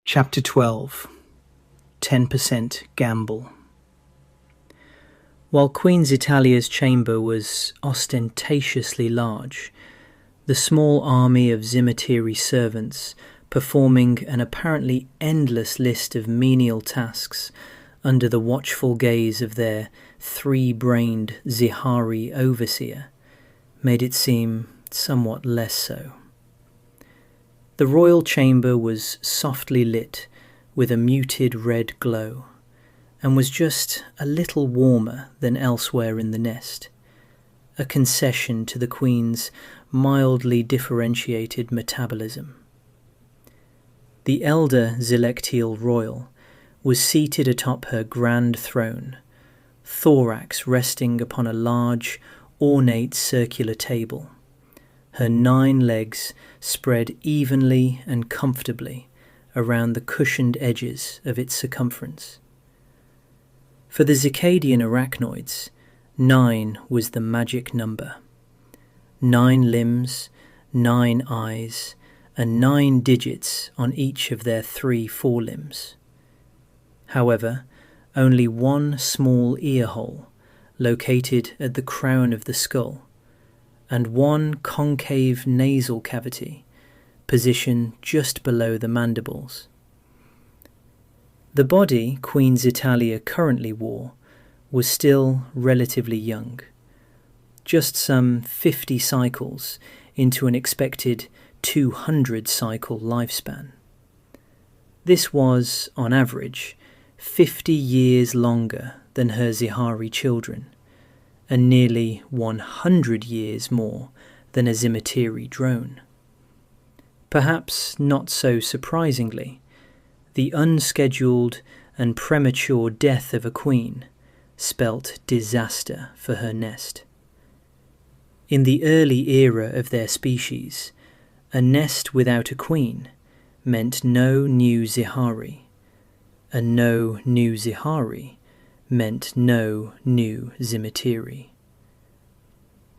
Chapter 12. 10% Gamble. While Queen Xicadian's chamber was ostentatiously large, the small army of Ximmatiri servants, performing an apparently endless list of menial tasks under the watchful gaze of their three-brained Zihari overseer, made it seem somewhat less so. The royal chamber was softly lit with a muted red glow, and was just a little warmer than elsewhere in the nest, a concession to the Queen's mildly differentiated metabolism. The elder Xicadian royal was seated atop her grand throne, thorax resting upon a large, ornate circular table, her 9 legs spread evenly and comfortably around the cushioned edges of its circumference. For the Xicadian arachnoids, 9 was the magic number. 9 limbs, 9 eyes, and 9 digits on each of their 3 forelimbs. However, only one small ear hole, located at the crown of the skull, and one concave nasal cavity, positioned just below the mandibles. The body Queen Xicadian currently wore was still relatively young, just some 50 cycles into an expected 200-cycle lifespan. This was, on average, 50 years longer than her Zihari children, and nearly 100 years more than a Ximmatiri drone. Perhaps not so surprisingly, the unscheduled and premature death of a queen spelt disaster for her nest. In the early era of their species, a nest without a queen meant no new Zihari, and no new Zihari meant no new Ximmatiri.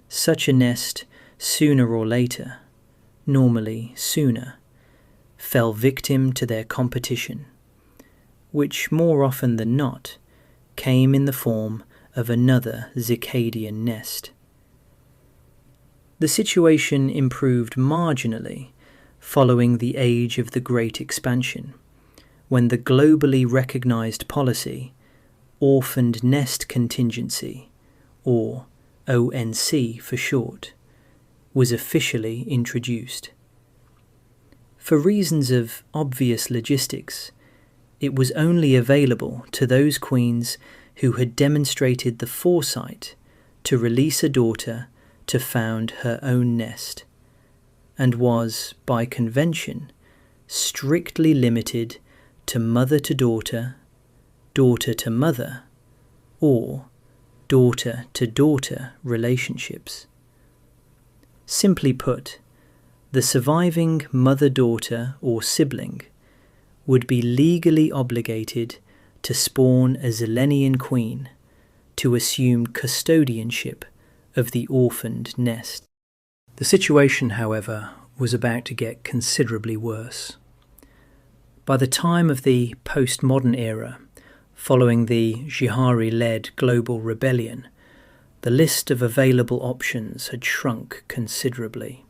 Such a nest, sooner or later, normally sooner, fell victim to their competition, which more often than not came in the form of another Xicadian nest. The situation improved marginally following the age of the Great Expansion, when the globally recognized policy, Orphaned Nest Contingency, or ONC for short, was officially introduced. For reasons of obvious logistics, it was only available to those queens who had demonstrated the foresight to release a daughter to found her own nest, and was, by convention, strictly limited to mother to daughter, daughter to mother, or daughter to daughter relationships. Simply put, the surviving mother-daughter or sibling would be legally obligated to spawn a Xilenian queen to assume custodianship of the orphaned nest. The situation, however, was about to get considerably worse. By the time of the postmodern era, following the Zihari-led global rebellion, the list of available options had shrunk considerably.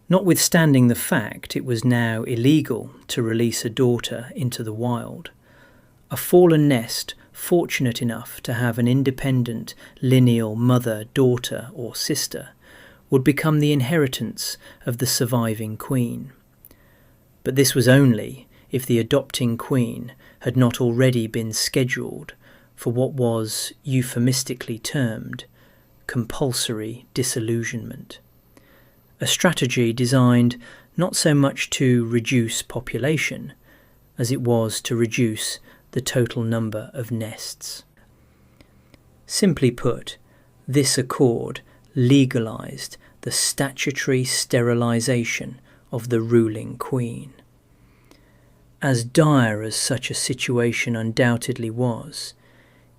Notwithstanding the fact it was now illegal to release a daughter into the wild, a fallen nest fortunate enough to have an independent lineal mother, daughter, or sister would become the inheritance of the surviving queen. But this was only if the adopting queen had not already been scheduled for what was euphemistically termed compulsory disillusionment, a strategy designed not so much to reduce population as it was to reduce the total number of nests. Simply put, this accord legalized the statutory sterilization of the ruling queen. As dire as such a situation undoubtedly was,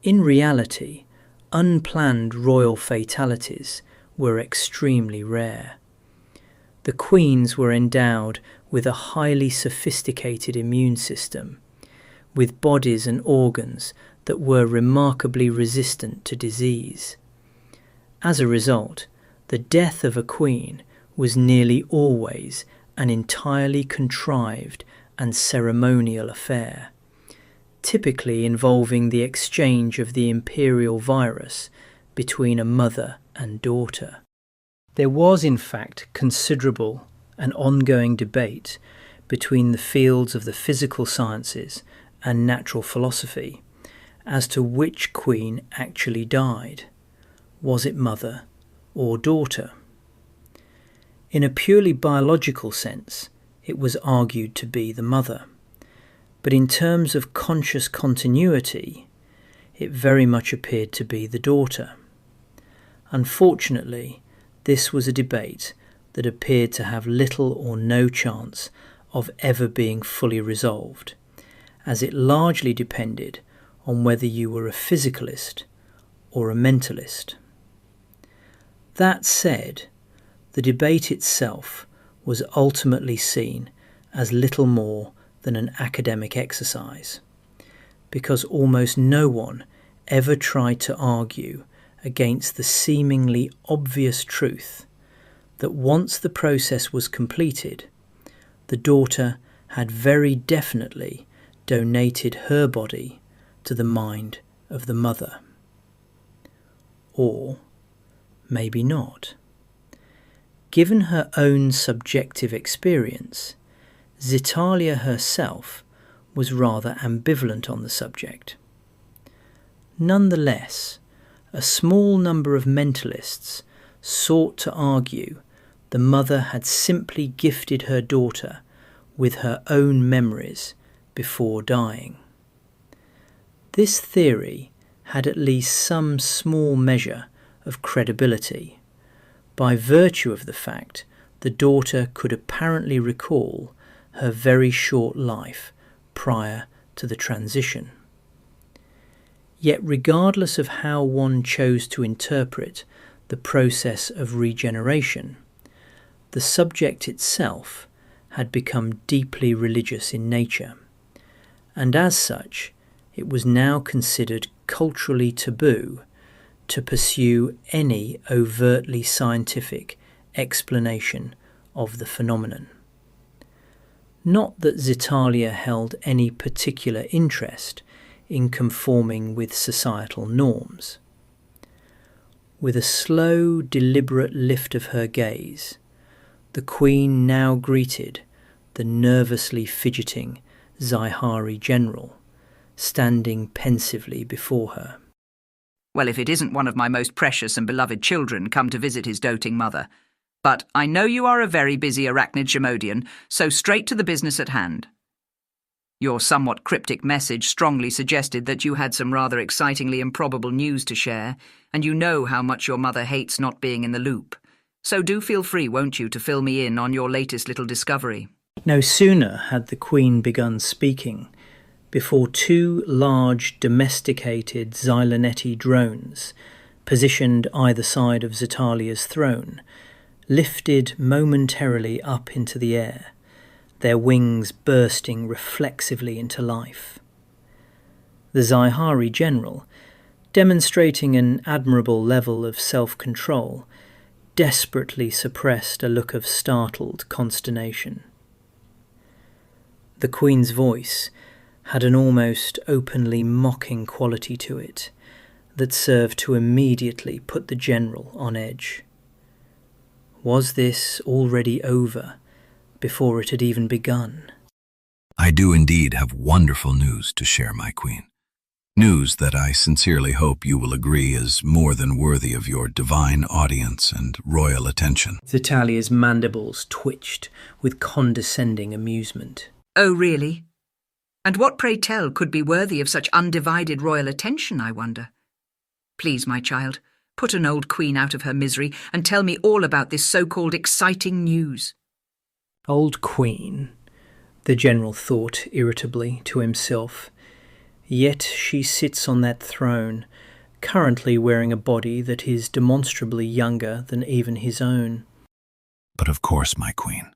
in reality, unplanned royal fatalities were extremely rare. The queens were endowed with a highly sophisticated immune system, with bodies and organs that were remarkably resistant to disease. As a result, the death of a queen was nearly always an entirely contrived and ceremonial affair, typically involving the exchange of the imperial virus between a mother and daughter. There was, in fact, considerable and ongoing debate between the fields of the physical sciences and natural philosophy as to which queen actually died. Was it mother or daughter? In a purely biological sense, it was argued to be the mother. But in terms of conscious continuity, it very much appeared to be the daughter. Unfortunately, this was a debate that appeared to have little or no chance of ever being fully resolved, as it largely depended on whether you were a physicalist or a mentalist. That said, the debate itself was ultimately seen as little more than an academic exercise, because almost no one ever tried to argue against the seemingly obvious truth that once the process was completed, the daughter had very definitely donated her body to the mind of the mother. Or maybe not. Given her own subjective experience, Xitalia herself was rather ambivalent on the subject. Nonetheless, a small number of mentalists sought to argue the mother had simply gifted her daughter with her own memories before dying. This theory had at least some small measure of credibility, by virtue of the fact the daughter could apparently recall her very short life prior to the transition. Yet regardless of how one chose to interpret the process of regeneration, the subject itself had become deeply religious in nature, and as such it was now considered culturally taboo to pursue any overtly scientific explanation of the phenomenon. Not that Xitalia held any particular interest in conforming with societal norms. With a slow, deliberate lift of her gaze, the Queen now greeted the nervously fidgeting Xihari general, standing pensively before her. Well, if it isn't one of my most precious and beloved children come to visit his doting mother. But I know you are a very busy arachnid Ximodian, so straight to the business at hand. Your somewhat cryptic message strongly suggested that you had some rather excitingly improbable news to share, and you know how much your mother hates not being in the loop. So do feel free, won't you, to fill me in on your latest little discovery. No sooner had the Queen begun speaking before two large domesticated Xylonetti drones, positioned either side of Xitalia's throne, lifted momentarily up into the air, their wings bursting reflexively into life. The Xihari general, demonstrating an admirable level of self-control, desperately suppressed a look of startled consternation. The Queen's voice had an almost openly mocking quality to it that served to immediately put the general on edge. Was this already over before it had even begun? I do indeed have wonderful news to share, my queen. News that I sincerely hope you will agree is more than worthy of your divine audience and royal attention. Xitalia's mandibles twitched with condescending amusement. Oh, really? And what, pray tell, could be worthy of such undivided royal attention, I wonder? Please, my child, put an old queen out of her misery and tell me all about this so-called exciting news. Old queen, the general thought irritably to himself. Yet she sits on that throne, currently wearing a body that is demonstrably younger than even his own. But of course, my queen,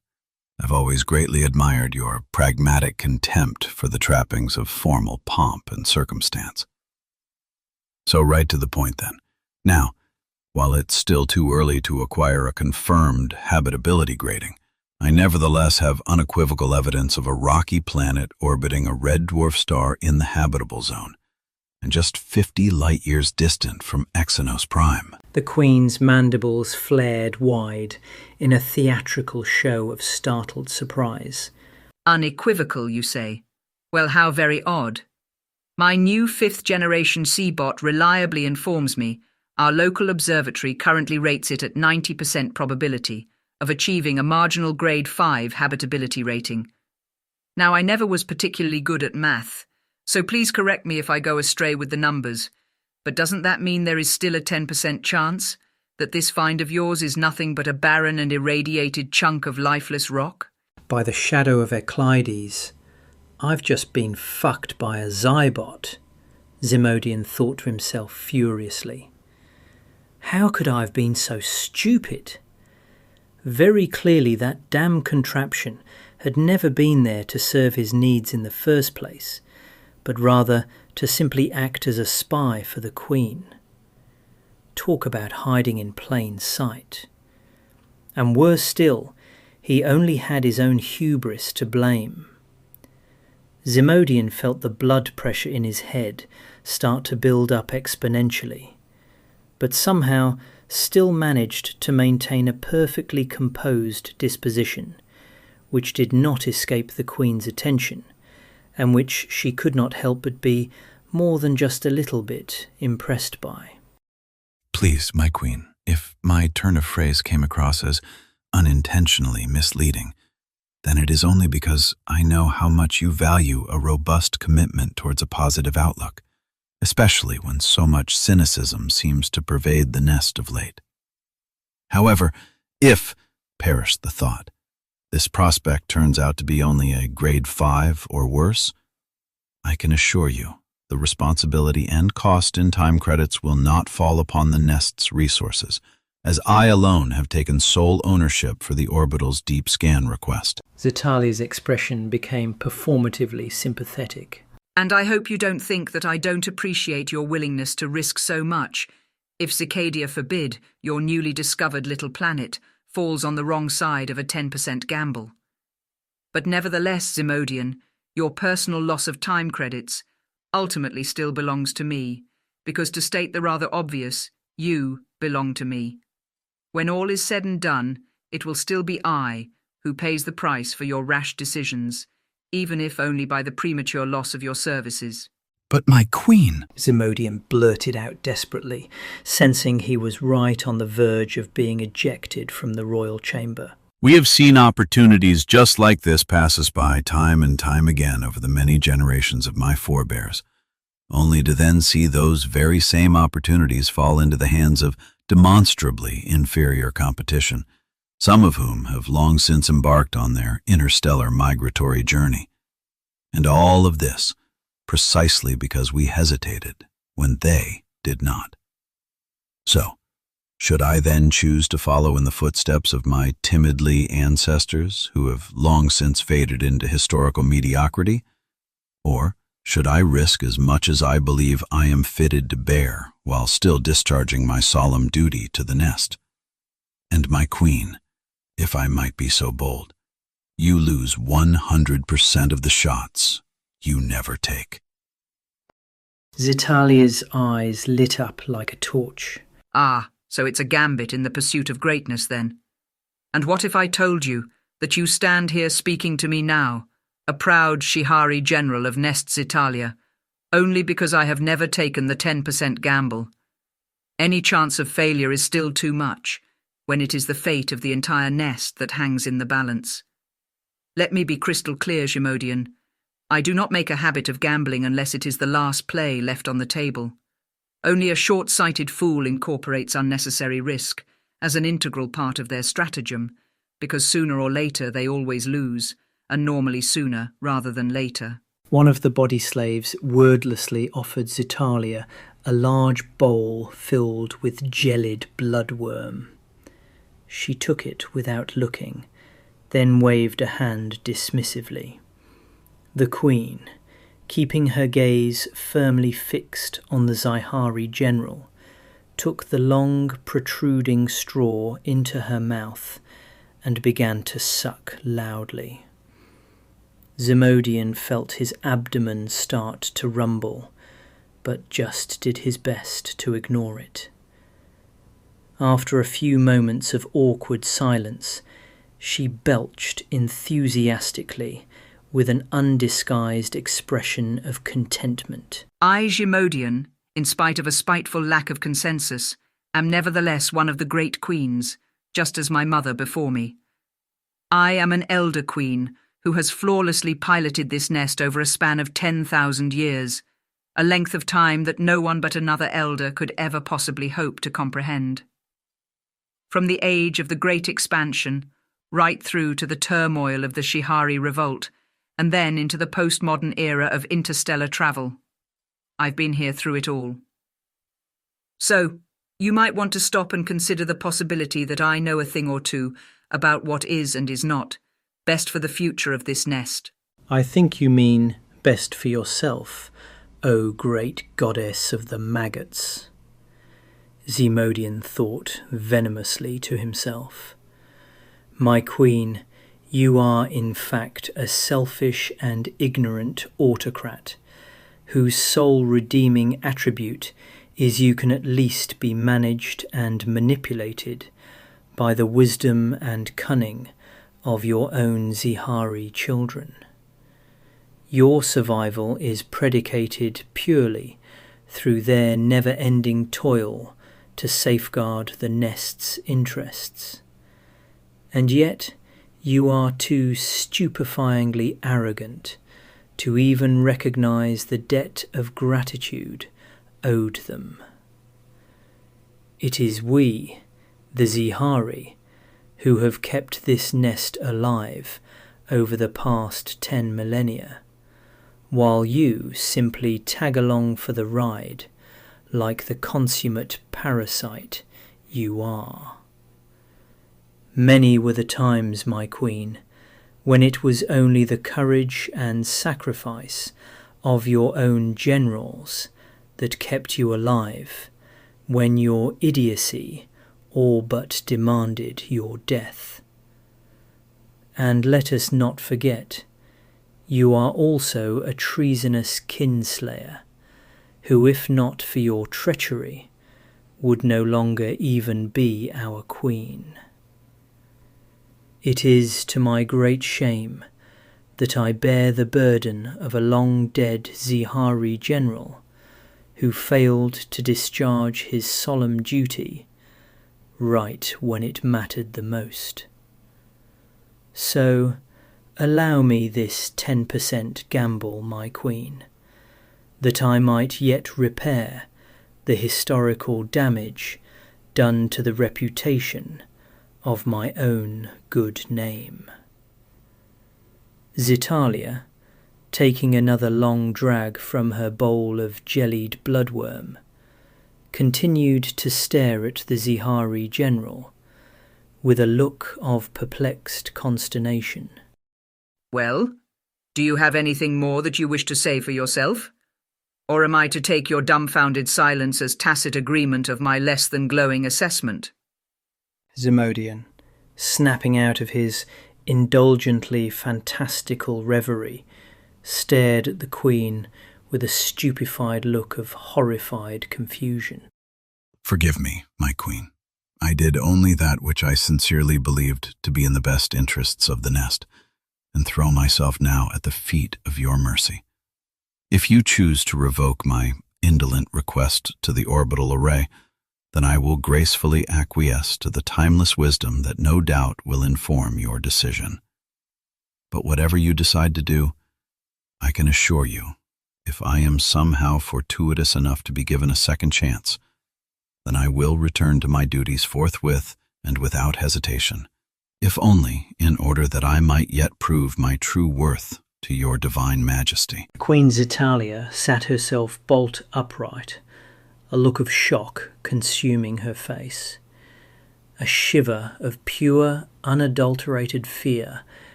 I've always greatly admired your pragmatic contempt for the trappings of formal pomp and circumstance. So right to the point then. Now, while it's still too early to acquire a confirmed habitability grading, I nevertheless have unequivocal evidence of a rocky planet orbiting a red dwarf star in the habitable zone, and just 50 light-years distant from Exynos Prime. The Queen's mandibles flared wide in a theatrical show of startled surprise. Unequivocal, you say? Well, how very odd. My new 5th-generation Seabot reliably informs me our local observatory currently rates it at 90% probability of achieving a marginal grade 5 habitability rating. Now, I never was particularly good at math, so please correct me if I go astray with the numbers, but doesn't that mean there is still a 10% chance that this find of yours is nothing but a barren and irradiated chunk of lifeless rock? By the shadow of Eclides, I've just been fucked by a Zybot, Ximodian thought to himself furiously. How could I have been so stupid? Very clearly that damn contraption had never been there to serve his needs in the first place, but rather to simply act as a spy for the Queen. Talk about hiding in plain sight. And worse still, he only had his own hubris to blame. Ximodian felt the blood pressure in his head start to build up exponentially, but somehow still managed to maintain a perfectly composed disposition, which did not escape the Queen's attention, and which she could not help but be more than just a little bit impressed by. Please, my Queen, if my turn of phrase came across as unintentionally misleading, then it is only because I know how much you value a robust commitment towards a positive outlook, especially when so much cynicism seems to pervade the nest of late. However, if, perish the thought, this prospect turns out to be only a grade 5 or worse, I can assure you the responsibility and cost in time credits will not fall upon the nest's resources, as I alone have taken sole ownership for the orbital's deep scan request. Xitalia's expression became performatively sympathetic. And I hope you don't think that I don't appreciate your willingness to risk so much if Xicadia forbid your newly discovered little planet falls on the wrong side of a 10% gamble. But nevertheless, Ximodian, your personal loss of time credits ultimately still belongs to me, because to state the rather obvious, you belong to me. When all is said and done, it will still be I who pays the price for your rash decisions, even if only by the premature loss of your services. But my Queen, Ximodian blurted out desperately, sensing he was right on the verge of being ejected from the royal chamber. we have seen opportunities just like this pass us by time and time again over the many generations of my forebears, only to then see those very same opportunities fall into the hands of demonstrably inferior competition, some of whom have long since embarked on their interstellar migratory journey. And all of this precisely because we hesitated when they did not. So, should I then choose to follow in the footsteps of my timidly ancestors who have long since faded into historical mediocrity? Or should I risk as much as I believe I am fitted to bear while still discharging my solemn duty to the nest? And my queen, if I might be so bold, you lose 100% of the shots you never take. Xitalia's eyes lit up like a torch. Ah, so it's a gambit in the pursuit of greatness, then. And what if I told you that you stand here speaking to me now, a proud Shihari general of Nest Xitalia, only because I have never taken the 10% gamble? Any chance of failure is still too much, when it is the fate of the entire nest that hangs in the balance. Let me be crystal clear, Ximodian. I do not make a habit of gambling unless it is the last play left on the table. Only a short-sighted fool incorporates unnecessary risk as an integral part of their stratagem, because sooner or later they always lose, and normally sooner rather than later. One of the body slaves wordlessly offered Xitalia a large bowl filled with gelid bloodworm. She took it without looking, then waved a hand dismissively. The Queen, keeping her gaze firmly fixed on the Xihari general, took the long, protruding straw into her mouth and began to suck loudly. Ximodian felt his abdomen start to rumble, but just did his best to ignore it. After a few moments of awkward silence, she belched enthusiastically with an undisguised expression of contentment. I, Ximodian, in spite of a spiteful lack of consensus, am nevertheless one of the great queens, just as my mother before me. I am an elder queen who has flawlessly piloted this nest over a span of 10,000 years, a length of time that no one but another elder could ever possibly hope to comprehend. From the age of the Great Expansion, right through to the turmoil of the Xihari Revolt, and then into the postmodern era of interstellar travel, I've been here through it all. So, you might want to stop and consider the possibility that I know a thing or two about what is and is not best for the future of this nest. I think you mean best for yourself, O great goddess of the maggots. Ximodian thought venomously to himself. My queen, you are in fact a selfish and ignorant autocrat, whose sole redeeming attribute is you can at least be managed and manipulated by the wisdom and cunning of your own Xihari children. Your survival is predicated purely through their never-ending toil to safeguard the nest's interests. And yet you are too stupefyingly arrogant to even recognize the debt of gratitude owed them. It is we, the Xihari, who have kept this nest alive over the past 10 millennia, while you simply tag along for the ride like the consummate parasite you are. Many were the times, my queen, when it was only the courage and sacrifice of your own generals that kept you alive, when your idiocy all but demanded your death. And let us not forget, you are also a treasonous kinslayer, who, if not for your treachery, would no longer even be our queen. It is to my great shame that I bear the burden of a long-dead Xihari general who failed to discharge his solemn duty right when it mattered the most. So, allow me this 10% gamble, my queen, that I might yet repair the historical damage done to the reputation of my own good name. Xitalia, taking another long drag from her bowl of jellied bloodworm, continued to stare at the Xihari general with a look of perplexed consternation. Well, do you have anything more that you wish to say for yourself? Or am I to take your dumbfounded silence as tacit agreement of my less than glowing assessment? Ximodian, snapping out of his indulgently fantastical reverie, stared at the Queen with a stupefied look of horrified confusion. Forgive me, my queen. I did only that which I sincerely believed to be in the best interests of the nest, and throw myself now at the feet of your mercy. If you choose to revoke my indolent request to the orbital array, then I will gracefully acquiesce to the timeless wisdom that no doubt will inform your decision. But whatever you decide to do, I can assure you, if I am somehow fortuitous enough to be given a second chance, then I will return to my duties forthwith and without hesitation, if only in order that I might yet prove my true worth to your divine majesty. Queen Xitalia sat herself bolt upright, a look of shock consuming her face. A shiver of pure, unadulterated fear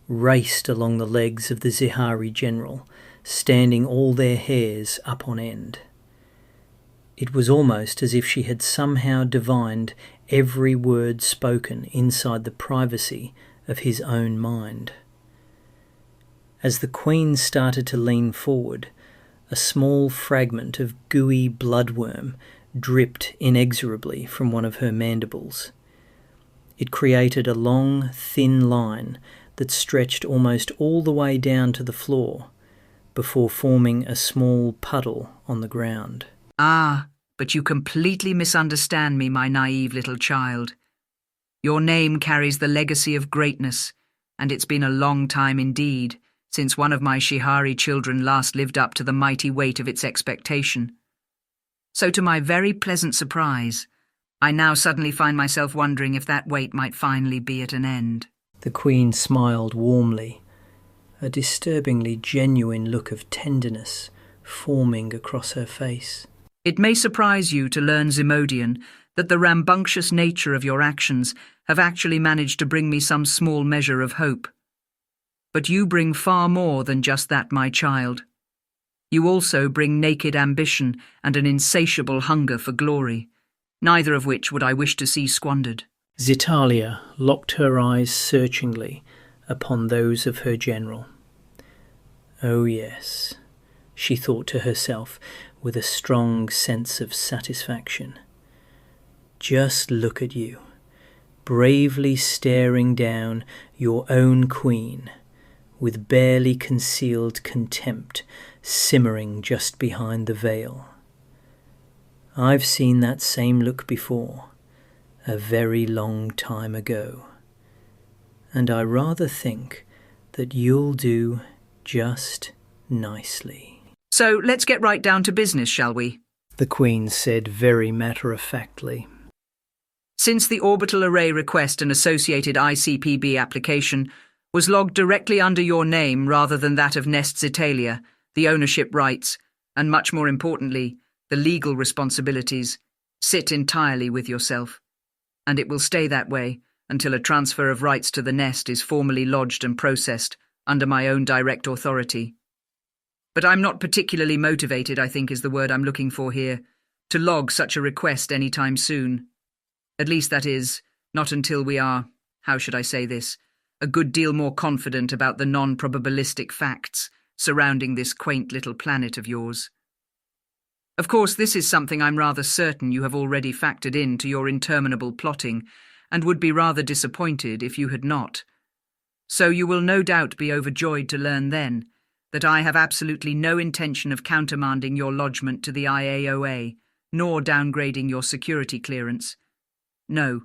raced along the legs of the Zihari general, standing all their hairs up on end. It was almost as if she had somehow divined every word spoken inside the privacy of his own mind. As the Queen started to lean forward, a small fragment of gooey bloodworm dripped inexorably from one of her mandibles. It created a long, thin line that stretched almost all the way down to the floor, before forming a small puddle on the ground. Ah, but you completely misunderstand me, my naive little child. Your name carries the legacy of greatness, and it's been a long time indeed since one of my Shihari children last lived up to the mighty weight of its expectation. So to my very pleasant surprise, I now suddenly find myself wondering if that wait might finally be at an end. The Queen smiled warmly, a disturbingly genuine look of tenderness forming across her face. It may surprise you to learn, Ximodian, that the rambunctious nature of your actions have actually managed to bring me some small measure of hope. But you bring far more than just that, my child. You also bring naked ambition and an insatiable hunger for glory, neither of which would I wish to see squandered. Xitalia locked her eyes searchingly upon those of her general. Oh yes, she thought to herself with a strong sense of satisfaction. Just look at you, bravely staring down your own queen, with barely concealed contempt simmering just behind the veil. I've seen that same look before, a very long time ago, and I rather think that you'll do just nicely. So let's get right down to business, shall we? The Queen said very matter-of-factly. Since the orbital array request and associated ICPB application was logged directly under your name rather than that of Nest Xitalia, the ownership rights, and much more importantly, the legal responsibilities, sit entirely with yourself. And it will stay that way until a transfer of rights to the nest is formally lodged and processed under my own direct authority. But I'm not particularly motivated, I think is the word I'm looking for here, to log such a request any time soon. At least that is, not until we are, how should I say this, a good deal more confident about the non-probabilistic facts surrounding this quaint little planet of yours. Of course, this is something I'm rather certain you have already factored into your interminable plotting, and would be rather disappointed if you had not. So you will no doubt be overjoyed to learn then that I have absolutely no intention of countermanding your lodgment to the IAOA, nor downgrading your security clearance. No,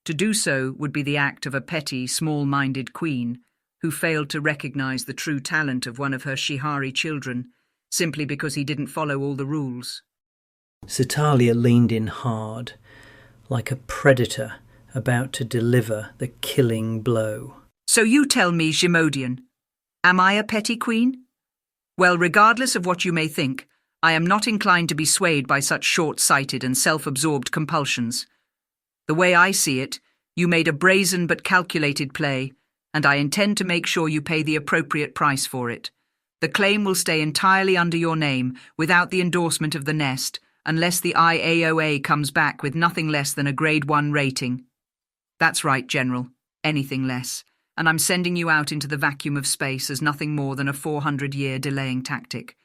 to do so would be the act of a petty, small-minded queen who failed to recognize the true talent of one of her Shihari children, simply because he didn't follow all the rules. Xitalia leaned in hard, like a predator about to deliver the killing blow. So you tell me, Ximodian, am I a petty queen? Well, regardless of what you may think, I am not inclined to be swayed by such short-sighted and self-absorbed compulsions. The way I see it, you made a brazen but calculated play, and I intend to make sure you pay the appropriate price for it. The claim will stay entirely under your name, without the endorsement of the nest, unless the IAOA comes back with nothing less than a Grade 1 rating. That's right, General, anything less, and I'm sending you out into the vacuum of space as nothing more than a 400-year delaying tactic.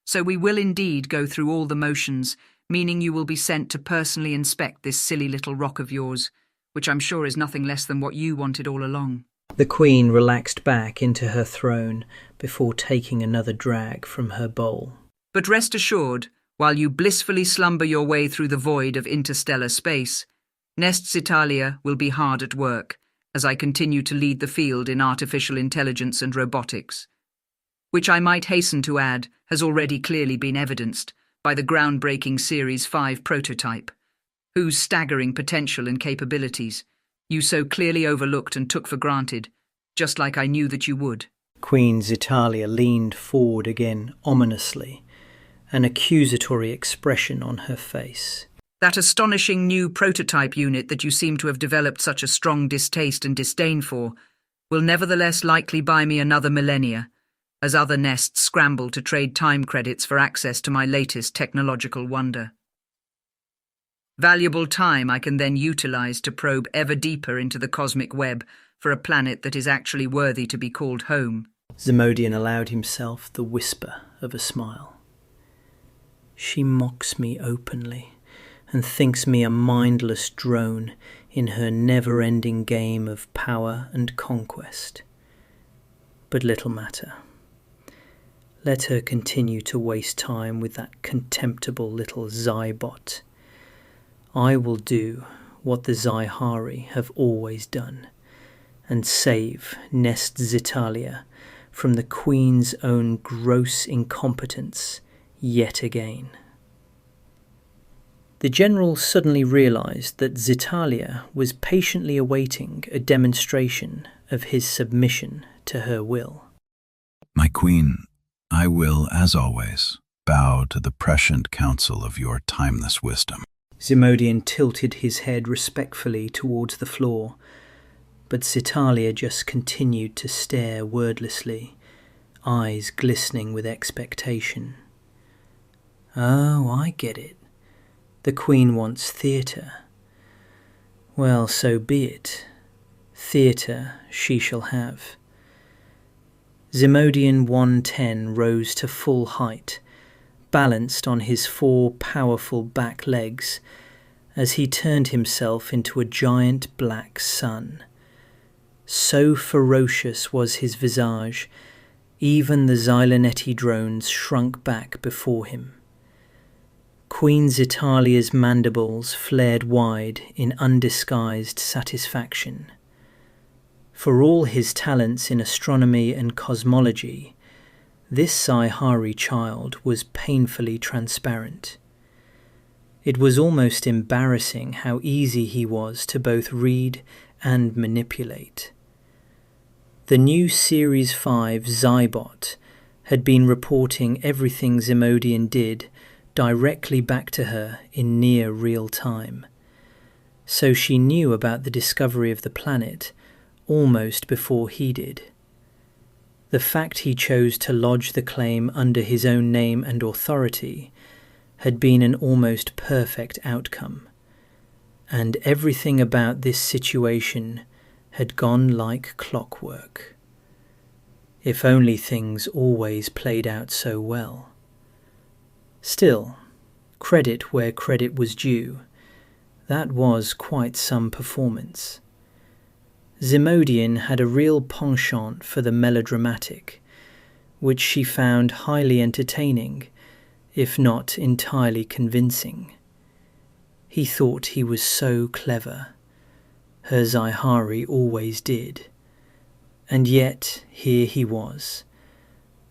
So we will indeed go through all the motions, meaning you will be sent to personally inspect this silly little rock of yours, which I'm sure is nothing less than what you wanted all along. The Queen relaxed back into her throne before taking another drag from her bowl. But rest assured, while you blissfully slumber your way through the void of interstellar space, Nest Xitalia will be hard at work as I continue to lead the field in artificial intelligence and robotics, which I might hasten to add has already clearly been evidenced by the groundbreaking Series 5 prototype, whose staggering potential and capabilities you so clearly overlooked and took for granted, just like I knew that you would. Queen Xitalia leaned forward again ominously, an accusatory expression on her face. That astonishing new prototype unit that you seem to have developed such a strong distaste and disdain for will nevertheless likely buy me another millennia, as other nests scramble to trade time credits for access to my latest technological wonder. Valuable time I can then utilize to probe ever deeper into the cosmic web for a planet that is actually worthy to be called home. Ximodian allowed himself the whisper of a smile. She mocks me openly and thinks me a mindless drone in her never-ending game of power and conquest. But little matter. Let her continue to waste time with that contemptible little Zybot. I will do what the Xihari have always done, and save Nest Xitalia from the Queen's own gross incompetence yet again. The general suddenly realized that Xitalia was patiently awaiting a demonstration of his submission to her will. My queen, I will, as always, bow to the prescient counsel of your timeless wisdom. Ximodian tilted his head respectfully towards the floor, but Xitalia just continued to stare wordlessly, eyes glistening with expectation. Oh, I get it. The Queen wants theatre. Well, so be it. Theatre she shall have. Ximodian 110 rose to full height, balanced on his 4 powerful back legs, as he turned himself into a giant black sun. So ferocious was his visage, even the Xylonetti drones shrunk back before him. Queen Xitalia's mandibles flared wide in undisguised satisfaction. For all his talents in astronomy and cosmology, this Xihari child was painfully transparent. It was almost embarrassing how easy he was to both read and manipulate. The new Series 5 Zybot had been reporting everything Ximodian did directly back to her in near real time, so she knew about the discovery of the planet almost before he did. The fact he chose to lodge the claim under his own name and authority had been an almost perfect outcome, and everything about this situation had gone like clockwork. If only things always played out so well. Still, credit where credit was due, that was quite some performance. Ximodian had a real penchant for the melodramatic, which she found highly entertaining, if not entirely convincing. He thought he was so clever. Her Xihari always did. And yet here he was,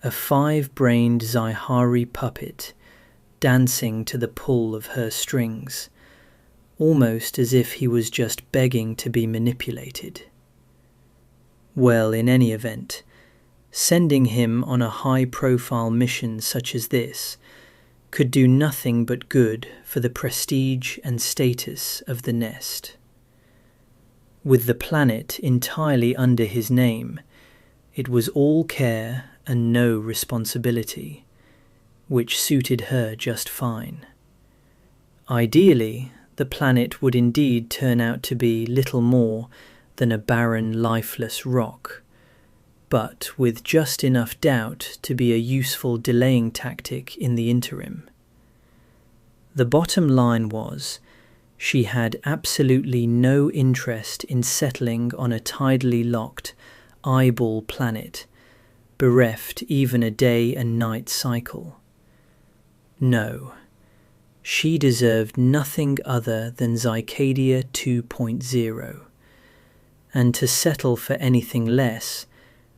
a 5-brained Xihari puppet, dancing to the pull of her strings, almost as if he was just begging to be manipulated. Well, in any event, sending him on a high-profile mission such as this could do nothing but good for the prestige and status of the nest. With the planet entirely under his name, it was all care and no responsibility, which suited her just fine. Ideally, the planet would indeed turn out to be little more than a barren, lifeless rock, but with just enough doubt to be a useful delaying tactic in the interim. The bottom line was, she had absolutely no interest in settling on a tidally locked, eyeball planet, bereft even a day and night cycle. No, she deserved nothing other than Xicadian 2.0, and to settle for anything less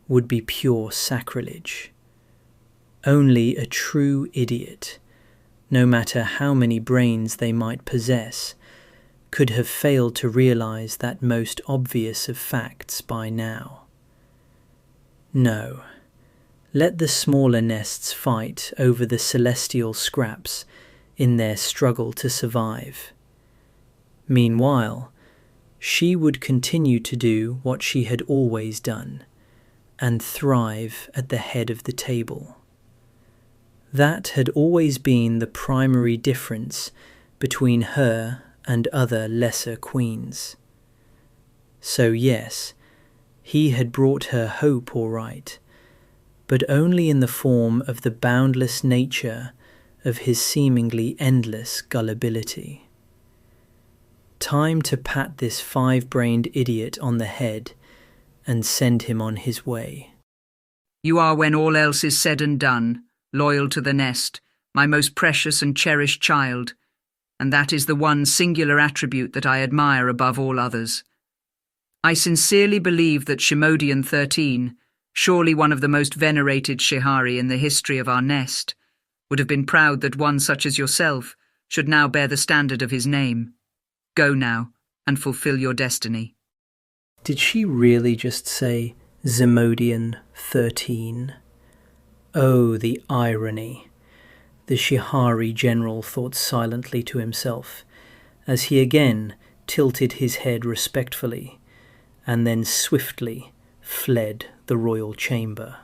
would be pure sacrilege. Only a true idiot, no matter how many brains they might possess, could have failed to realize that most obvious of facts by now. No, let the smaller nests fight over the celestial scraps in their struggle to survive. Meanwhile, she would continue to do what she had always done, and thrive at the head of the table. That had always been the primary difference between her and other lesser queens. So yes, he had brought her hope all right, but only in the form of the boundless nature of his seemingly endless gullibility. Time to pat this five-brained idiot on the head and send him on his way. You are, when all else is said and done, loyal to the nest, my most precious and cherished child, and that is the one singular attribute that I admire above all others. I sincerely believe that Xicadian 13, surely one of the most venerated Shihari in the history of our nest, would have been proud that one such as yourself should now bear the standard of his name. Go now, and fulfill your destiny. Did she really just say Xicadian 13? Oh, the irony! The Shihari general thought silently to himself, as he again tilted his head respectfully, and then swiftly fled the royal chamber.